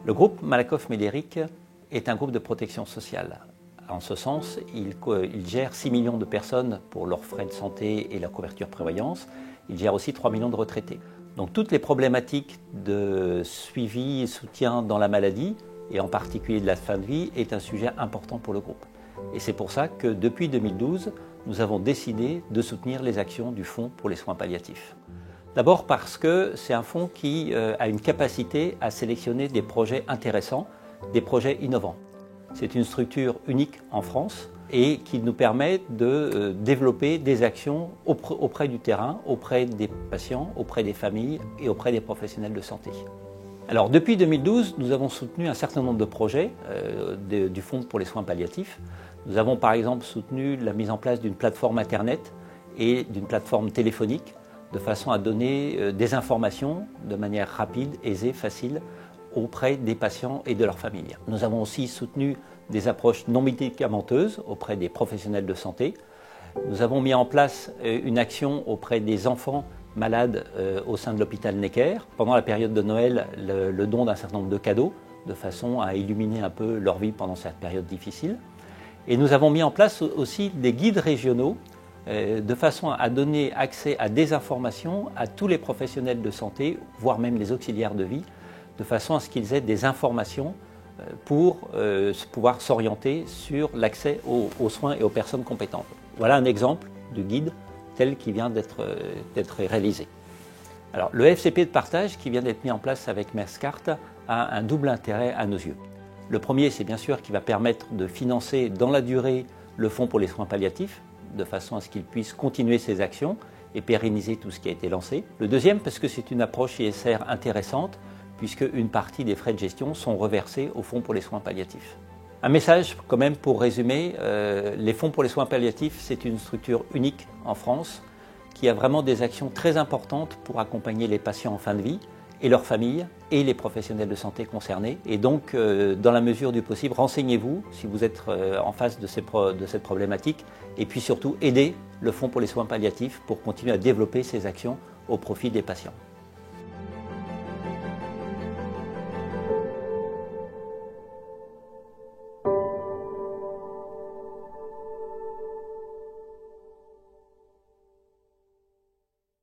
Le groupe Malakoff-Médéric est un groupe de protection sociale. En ce sens, il gère 6 millions de personnes pour leurs frais de santé et la couverture prévoyance. Il gère aussi 3 millions de retraités. Donc toutes les problématiques de suivi et soutien dans la maladie, et en particulier de la fin de vie, est un sujet important pour le groupe. Et c'est pour ça que depuis 2012, nous avons décidé de soutenir les actions du Fonds pour les soins palliatifs. D'abord parce que c'est un fonds qui a une capacité à sélectionner des projets intéressants, des projets innovants. C'est une structure unique en France et qui nous permet de développer des actions auprès du terrain, auprès des patients, auprès des familles et auprès des professionnels de santé. Alors depuis 2012, nous avons soutenu un certain nombre de projets du Fonds pour les soins palliatifs. Nous avons par exemple soutenu la mise en place d'une plateforme Internet et d'une plateforme téléphonique de façon à donner des informations de manière rapide, aisée, facile auprès des patients et de leurs familles. Nous avons aussi soutenu des approches non médicamenteuses auprès des professionnels de santé. Nous avons mis en place une action auprès des enfants malades au sein de l'hôpital Necker. Pendant la période de Noël, le don d'un certain nombre de cadeaux de façon à illuminer un peu leur vie pendant cette période difficile. Et nous avons mis en place aussi des guides régionaux de façon à donner accès à des informations à tous les professionnels de santé, voire même les auxiliaires de vie, de façon à ce qu'ils aient des informations pour pouvoir s'orienter sur l'accès aux soins et aux personnes compétentes. Voilà un exemple du guide tel qu'il vient d'être réalisé. Alors, le FCP de partage qui vient d'être mis en place avec Merckxart a un double intérêt à nos yeux. Le premier, c'est bien sûr qu'il va permettre de financer dans la durée le Fonds pour les soins palliatifs, de façon à ce qu'il puisse continuer ses actions et pérenniser tout ce qui a été lancé. Le deuxième, parce que c'est une approche ISR intéressante, puisque une partie des frais de gestion sont reversés au Fonds pour les soins palliatifs. Un message quand même pour résumer, les Fonds pour les soins palliatifs, c'est une structure unique en France qui a vraiment des actions très importantes pour accompagner les patients en fin de vie et leurs familles et les professionnels de santé concernés. Et donc, dans la mesure du possible, renseignez-vous si vous êtes en face de cette problématique et puis surtout aidez le Fonds pour les soins palliatifs pour continuer à développer ces actions au profit des patients.